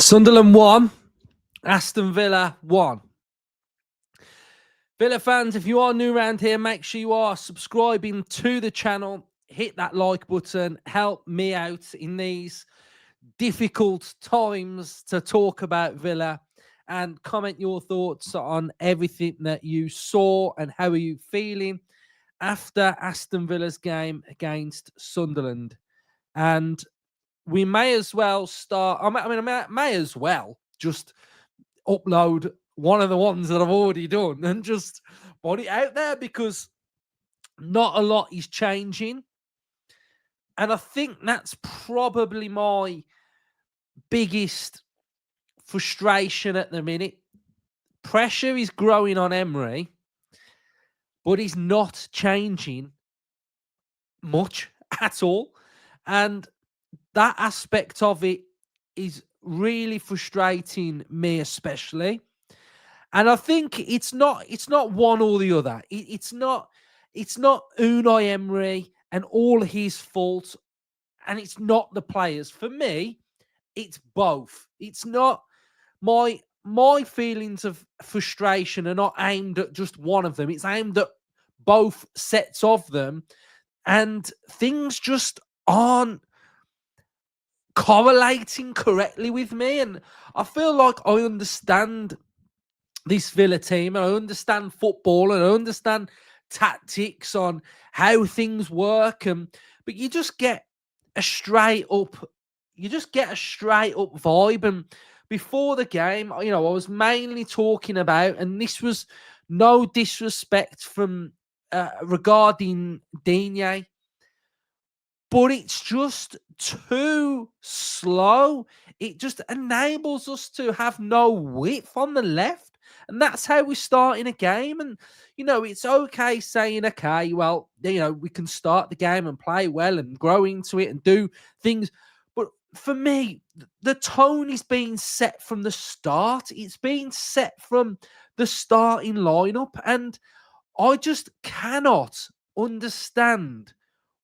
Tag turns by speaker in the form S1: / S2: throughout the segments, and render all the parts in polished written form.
S1: Sunderland 1, Aston Villa 1. Villa fans, if you are new around here, make sure you are subscribing to the channel. Hit that like button. Help me out in these difficult times to talk about Villa, and comment your thoughts on everything that you saw and how are you feeling after Aston Villa's game against Sunderland. And we may as well start. I may as well just upload one of the ones that I've already done and just put it out there, because not a lot is changing. And I think that's probably my biggest frustration at the minute. Pressure is growing on Emery, but he's not changing much at all. And that aspect of it is really frustrating me, especially. And I think it's not one or the other. It's not Unai Emery and all his fault, and it's not the players. For me, it's both. It's not my feelings of frustration are not aimed at just one of them. It's aimed at both sets of them, and things just aren't correlating correctly with me. And I feel like I understand this Villa team, and I understand football, and I understand tactics on how things work, but you just get a straight up vibe. And before the game, I was mainly talking about, and this was no disrespect from regarding Digne, but it's just too slow. It just enables us to have no width on the left. And that's how we start in a game. And, it's okay saying, okay, well, we can start the game and play well and grow into it and do things. But for me, the tone is being set from the start. It's being set from the starting lineup. And I just cannot understand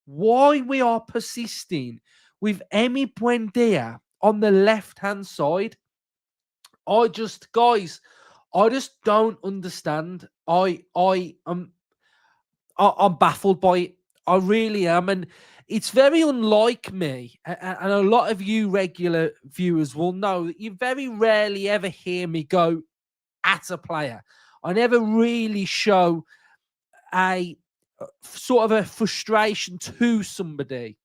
S1: why we are persisting with Emi Buendia on the left-hand side. I just don't understand. I'm baffled by it. I really am. And it's very unlike me. And a lot of you regular viewers will know that you very rarely ever hear me go at a player. I never really show a sort of a frustration to somebody.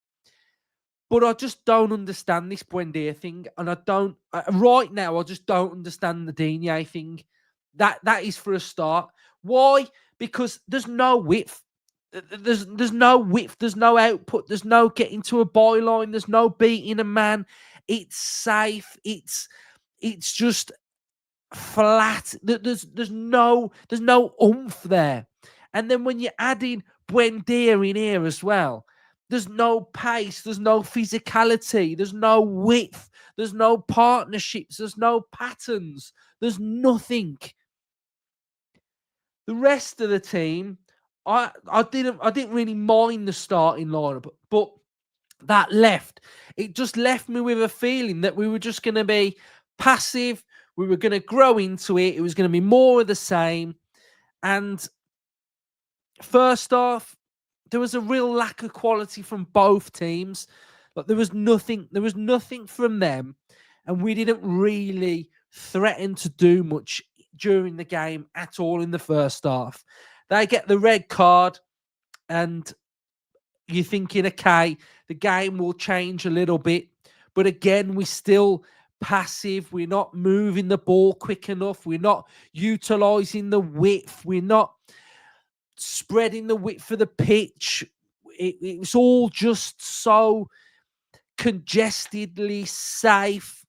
S1: But I just don't understand this Buendia thing. And right now, I just don't understand the Digne thing. That is for a start. Why? Because there's no width. There's no width. There's no output. There's no getting to a byline. There's no beating a man. It's safe. It's just flat. There's no oomph there. And then when you're adding Buendia in here as well, there's no pace, there's no physicality, there's no width, there's no partnerships, there's no patterns, there's nothing. The rest of the team, I didn't really mind the starting lineup, but it just left me with a feeling that we were just going to be passive, we were going to grow into it, it was going to be more of the same. And first off, there was a real lack of quality from both teams. Like there was nothing from them, and we didn't really threaten to do much during the game at all in the first half. They get the red card, and you're thinking, okay, the game will change a little bit. But again, we're still passive. We're not moving the ball quick enough. We're not utilising the width. We're not spreading the width of the pitch. It was all just so congestedly safe.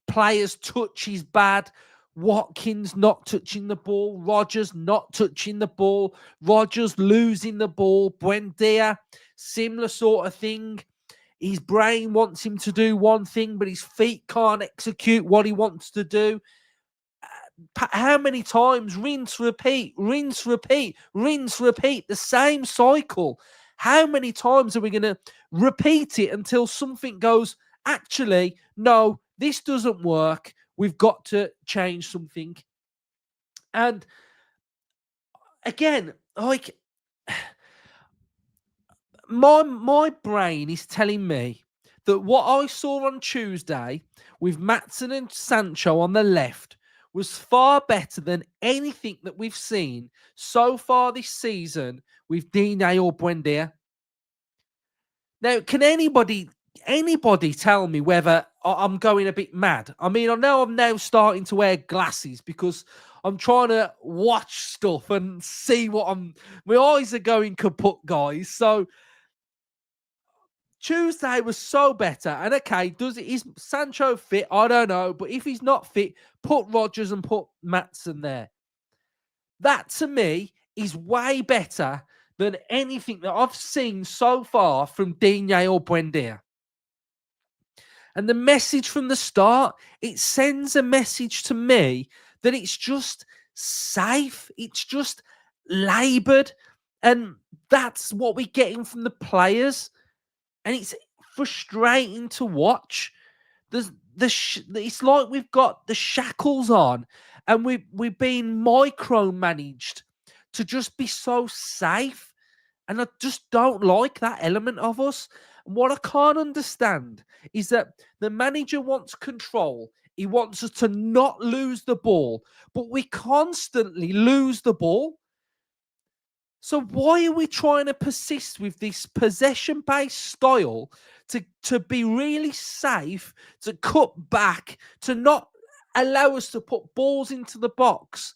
S1: Players' touch is bad. Watkins not touching the ball. Rodgers not touching the ball. Rodgers losing the ball. Buendia, similar sort of thing. His brain wants him to do one thing, but his feet can't execute what he wants to do. How many times? Rinse, repeat, rinse, repeat, rinse, repeat. The same cycle. How many times are we going to repeat it until something goes, actually, no, This doesn't work. We've got to change something. And again, like my brain is telling me that what I saw on Tuesday with Matson and Sancho on the left was far better than anything that we've seen so far this season with Digne or Buendia. Now, can anybody tell me whether I'm going a bit mad? I mean, I know I'm now starting to wear glasses because I'm trying to watch stuff and see my eyes are going kaput, guys. So Tuesday was so better. And okay, is Sancho fit? I don't know. But if he's not fit, put Rodgers and put Matson there. That to me is way better than anything that I've seen so far from Digne or Buendia. And the message from the start, it sends a message to me that it's just safe. It's just laboured. And that's what we're getting from the players. And it's frustrating to watch. It's like we've got the shackles on and we've been micromanaged to just be so safe. And I just don't like that element of us. And what I can't understand is that the manager wants control. He wants us to not lose the ball, but we constantly lose the ball. So why are we trying to persist with this possession-based style to be really safe, to cut back, to not allow us to put balls into the box,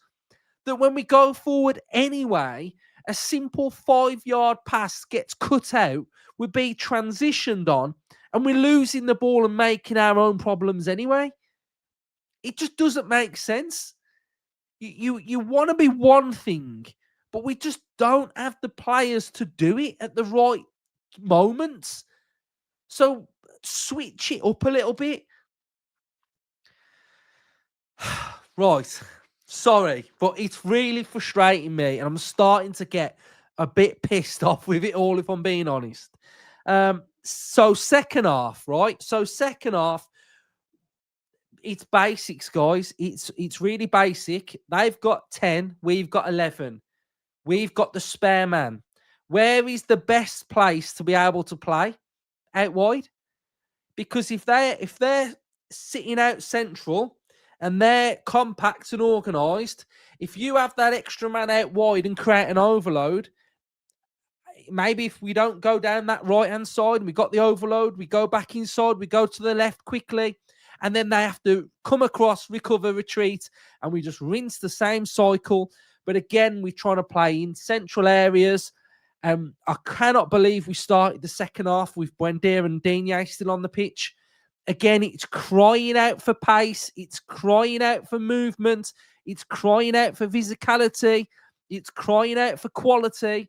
S1: that when we go forward anyway, a simple 5-yard pass gets cut out, we be transitioned on, and we're losing the ball and making our own problems anyway? It just doesn't make sense. You want to be one thing, but we just don't have the players to do it at the right moments. So switch it up a little bit. Right. Sorry, but it's really frustrating me, and I'm starting to get a bit pissed off with it all, if I'm being honest. So second half, right? So second half, it's basics, guys. It's really basic. They've got 10, we've got 11. We've got the spare man. Where is the best place to be able to play? Out wide. Because if they're sitting out central and they're compact and organised, if you have that extra man out wide and create an overload, maybe if we don't go down that right-hand side, we got the overload, we go back inside, we go to the left quickly, and then they have to come across, recover, retreat, and we just rinse the same cycle. But again, we're trying to play in central areas. I cannot believe we started the second half with Buendia and Digne still on the pitch. Again, it's crying out for pace. It's crying out for movement. It's crying out for physicality. It's crying out for quality.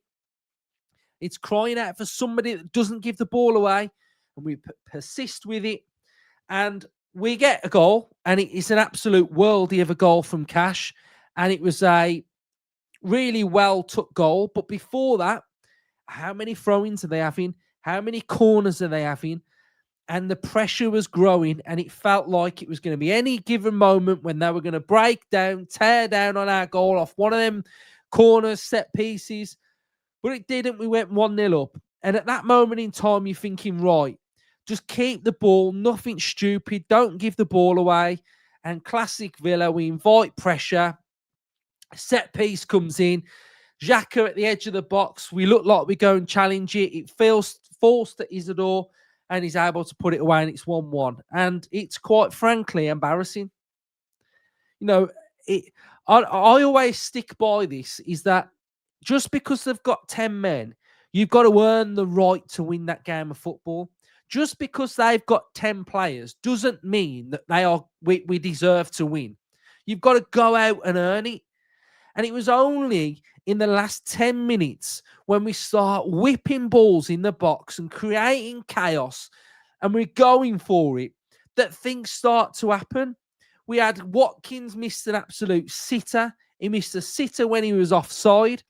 S1: It's crying out for somebody that doesn't give the ball away. And we persist with it. And we get a goal. And it is an absolute worldie of a goal from Cash. And it was a really well took goal. But before that, how many throw-ins are they having? How many corners are they having? And the pressure was growing, and it felt like it was going to be any given moment when they were going to break down, tear down on our goal off one of them corners, set pieces. But it didn't. We went 1-0 up. And at that moment in time, you're thinking, right, just keep the ball, nothing stupid, don't give the ball away. And classic Villa, we invite pressure. Set piece comes in. Xhaka at the edge of the box. We look like we go and challenge it. It feels forced at Isidore, and he's able to put it away, and it's 1-1. And it's quite frankly embarrassing. You know, I always stick by this, is that just because they've got 10 men, you've got to earn the right to win that game of football. Just because they've got 10 players doesn't mean that we deserve to win. You've got to go out and earn it. And it was only in the last 10 minutes when we start whipping balls in the box and creating chaos and we're going for it that things start to happen. We had Watkins missed an absolute sitter. He missed a sitter when he was offside.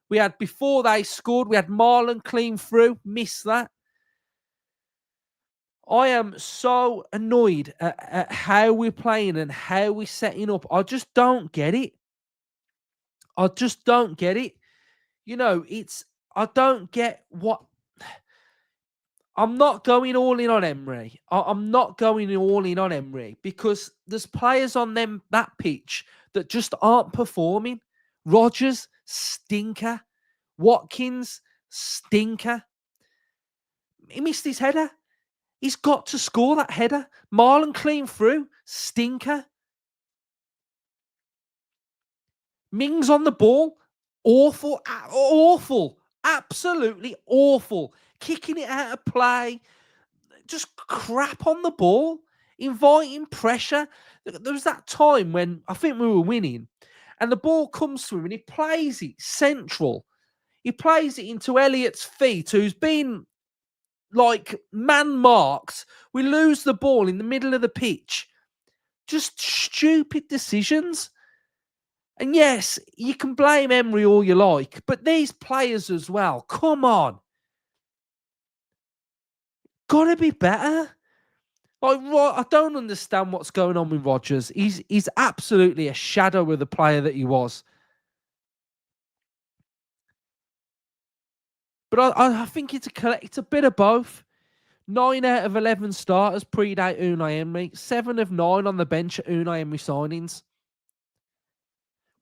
S1: We had, before they scored, we had Marlon clean through, missed that. I am so annoyed at how we're playing and how we're setting up. I just don't get it. I just don't get it. I don't get what. I'm not going all in on Emery. I'm not going all in on Emery because there's players on that pitch that just aren't performing. Rogers, stinker. Watkins, stinker. He missed his header. He's got to score that header. Marlon clean through, stinker. Mings on the ball, awful, awful, absolutely awful. Kicking it out of play, just crap on the ball, inviting pressure. There was that time when I think we were winning, and the ball comes to him and he plays it central. He plays it into Elliott's feet, who's been like man marked. We lose the ball in the middle of the pitch. Just stupid decisions. And yes, you can blame Emery all you like, but these players as well. Come on. Gotta be better. I don't understand what's going on with Rodgers. He's absolutely a shadow of the player that he was. But I think it's a bit of both. 9 out of 11 starters predate Unai Emery. 7 of 9 on the bench at Unai Emery signings.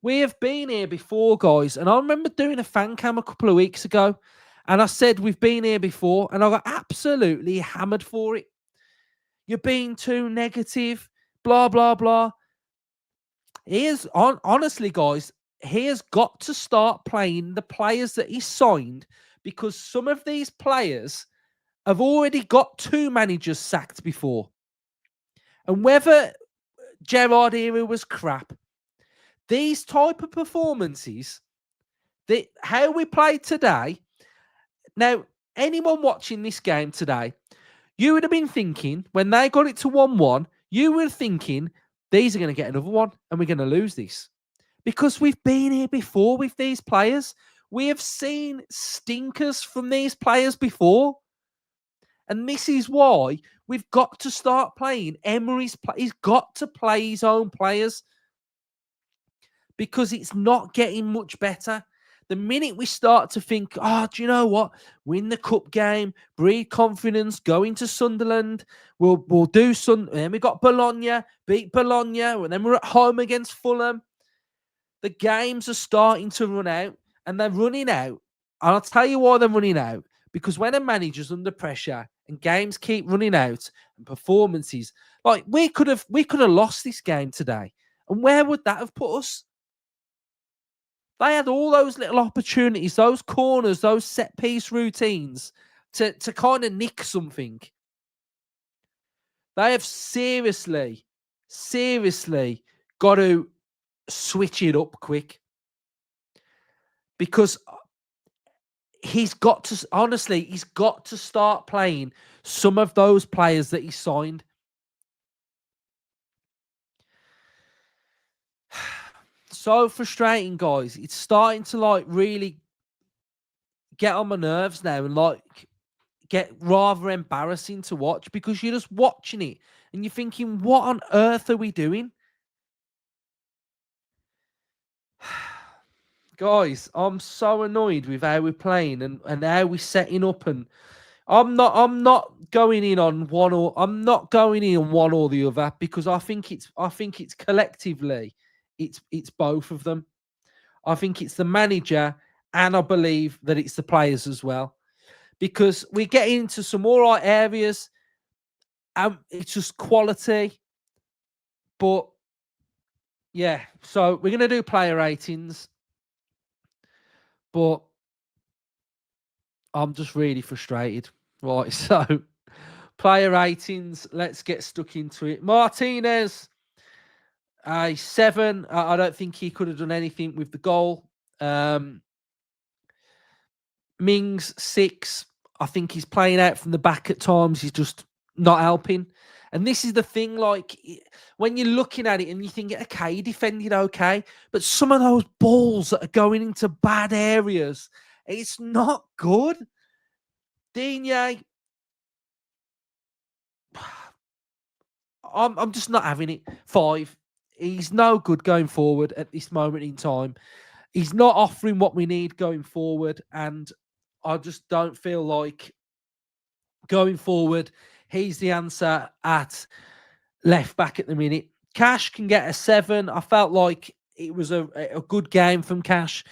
S1: We have been here before, guys. And I remember doing a fan cam a couple of weeks ago. And I said, we've been here before. And I got absolutely hammered for it. You're being too negative. Blah, blah, blah. Honestly, guys, he has got to start playing the players that he signed because some of these players have already got 2 managers sacked before. And whether Gerrard era was crap, these type of performances, how we played today. Now, anyone watching this game today, you would have been thinking when they got it to 1-1, you were thinking these are going to get another one and we're going to lose this. Because we've been here before with these players. We have seen stinkers from these players before. And this is why we've got to start playing Emery's play. He's got to play his own players because it's not getting much better. The minute we start to think, do you know what? Win the cup game, breed confidence, go into Sunderland, we'll do some. And then we got Bologna, beat Bologna, and then we're at home against Fulham. The games are starting to run out, and they're running out. And I'll tell you why they're running out. Because when a manager's under pressure and games keep running out and performances, like we could have lost this game today. And where would that have put us? They had all those little opportunities, those corners, those set piece routines to kind of nick something. They have seriously got to switch it up quick because he's got to start playing some of those players that he signed. So frustrating, guys. It's starting to really get on my nerves now and get rather embarrassing to watch because you're just watching it and you're thinking, what on earth are we doing? Guys, I'm so annoyed with how we're playing and how we're setting up, and I'm not going in on one or the other because I think it's collectively it's both of them. I think it's the manager and I believe that it's the players as well. Because we get into some all right areas and it's just quality. But yeah, so we're gonna do player ratings. But I'm just really frustrated. Right, so player ratings, let's get stuck into it. Martinez, a 7. I don't think he could have done anything with the goal. Mings, 6. I think he's playing out from the back at times. He's just not helping. And this is the thing, when you're looking at it and you think, okay, he defended okay, but some of those balls that are going into bad areas, it's not good. Digne, I'm just not having it. 5. He's no good going forward at this moment in time. He's not offering what we need going forward, and I just don't feel like going forward he's the answer at left back at the minute. Cash can get a 7. I felt like it was a good game from Cash.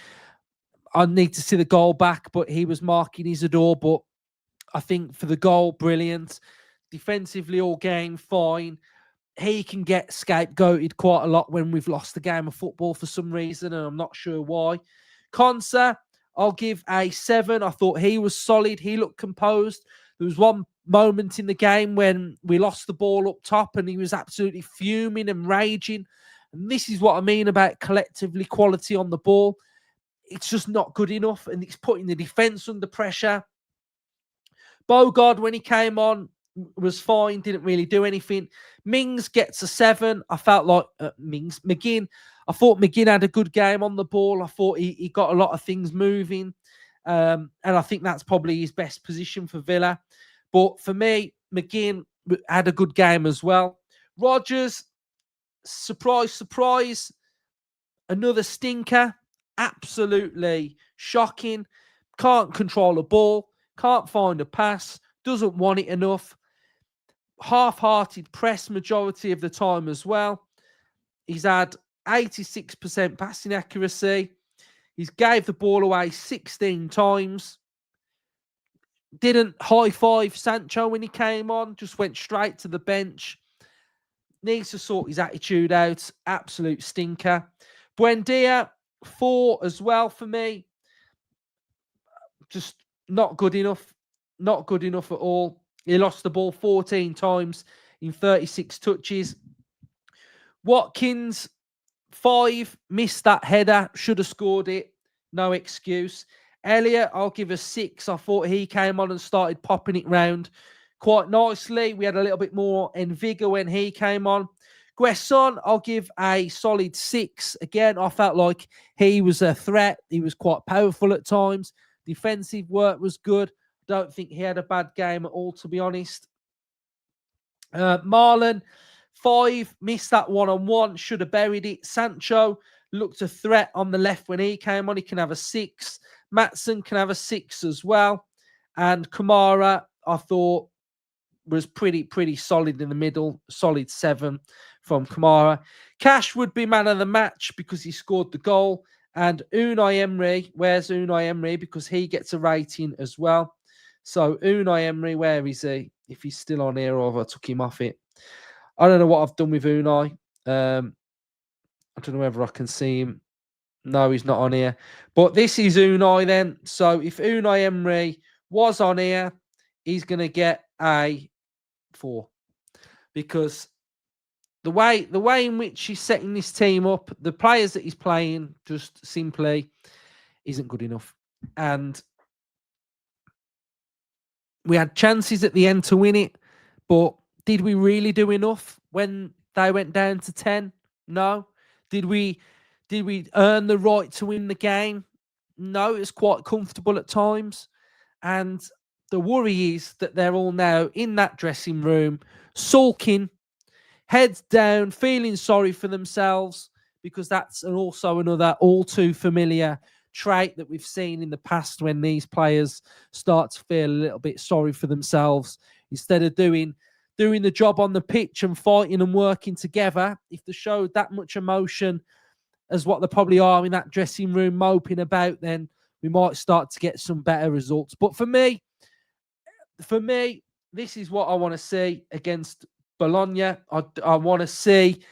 S1: I need to see the goal back, but he was marking Isidore. But I think for the goal, brilliant. Defensively, all game, fine. He can get scapegoated quite a lot when we've lost the game of football for some reason, and I'm not sure why. Konsa, I'll give a 7. I thought he was solid. He looked composed. There was one moment in the game when we lost the ball up top and he was absolutely fuming and raging. And this is what I mean about collectively quality on the ball. It's just not good enough, and it's putting the defence under pressure. Bogard, when he came on, was fine, didn't really do anything. Mings gets a 7. I felt like McGinn. I thought McGinn had a good game on the ball. I thought he got a lot of things moving. And I think that's probably his best position for Villa. But for me, McGinn had a good game as well. Rodgers, surprise, surprise, another stinker. Absolutely shocking. Can't control a ball. Can't find a pass. Doesn't want it enough. Half-hearted press majority of the time as well. He's had 86% passing accuracy. He's gave the ball away 16 times. Didn't high-five Sancho when he came on. Just went straight to the bench. Needs to sort his attitude out. Absolute stinker. Buendia, 4 as well for me. Just not good enough. Not good enough at all. He lost the ball 14 times in 36 touches. Watkins, 5. Missed that header. Should have scored it. No excuse. Elliott, I'll give a 6. I thought he came on and started popping it round quite nicely. We had a little bit more vigor when he came on. Guesson, I'll give a solid 6. Again, I felt like he was a threat. He was quite powerful at times. Defensive work was good. Don't think he had a bad game at all, to be honest. Marlon, 5. Missed that one-on-one. Should have buried it. Sancho looked a threat on the left when he came on. He can have a 6. Maatson can have a 6 as well. And Kamara, I thought, was pretty solid in the middle. Solid 7 from Kamara. Cash would be man of the match because he scored the goal. And Unai Emery, where's Unai Emery? Because he gets a rating as well. So Unai Emery, where is he? If he's still on here, or if I took him off it. I don't know what I've done with Unai. I don't know whether I can see him. No, he's not on here. But this is Unai then. So if Unai Emery was on here, he's going to get a 4. Because the way in which he's setting this team up, the players that he's playing just simply isn't good enough. And we had chances at the end to win it, but did we really do enough when they went down to 10? No. Did we earn the right to win the game? No, it was quite comfortable at times. And the worry is that they're all now in that dressing room, sulking, heads down, feeling sorry for themselves, because that's also another all too familiar trait that we've seen in the past when these players start to feel a little bit sorry for themselves. Instead of doing the job on the pitch and fighting and working together, if they showed that much emotion as what they probably are in that dressing room moping about, then we might start to get some better results. But for me, this is what I want to see against Bologna. I want to see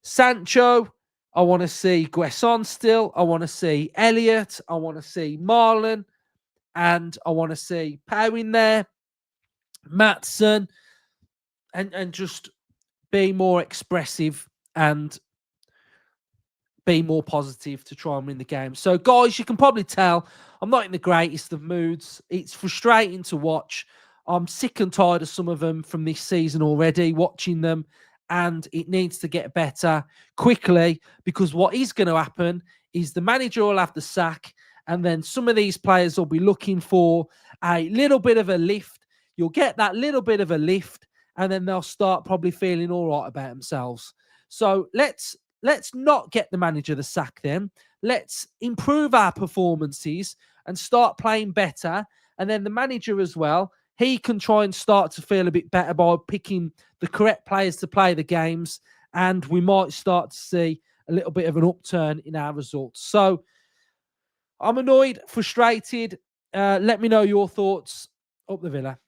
S1: Sancho. I want to see Guesson still. I want to see Elliott. I want to see Marlon. And I want to see Pau in there, Maatson, and just be more expressive and be more positive to try and win the game. So, guys, you can probably tell I'm not in the greatest of moods. It's frustrating to watch. I'm sick and tired of some of them from this season already, watching them, and it needs to get better quickly, because what is going to happen is the manager will have the sack, and then some of these players will be looking for a little bit of a lift. You'll get that little bit of a lift, and then they'll start probably feeling all right about themselves. So let's not get the manager the sack then. Let's improve our performances and start playing better. And then the manager as well, he can try and start to feel a bit better by picking the correct players to play the games. And we might start to see a little bit of an upturn in our results. So I'm annoyed, frustrated. Let me know your thoughts. Up the Villa.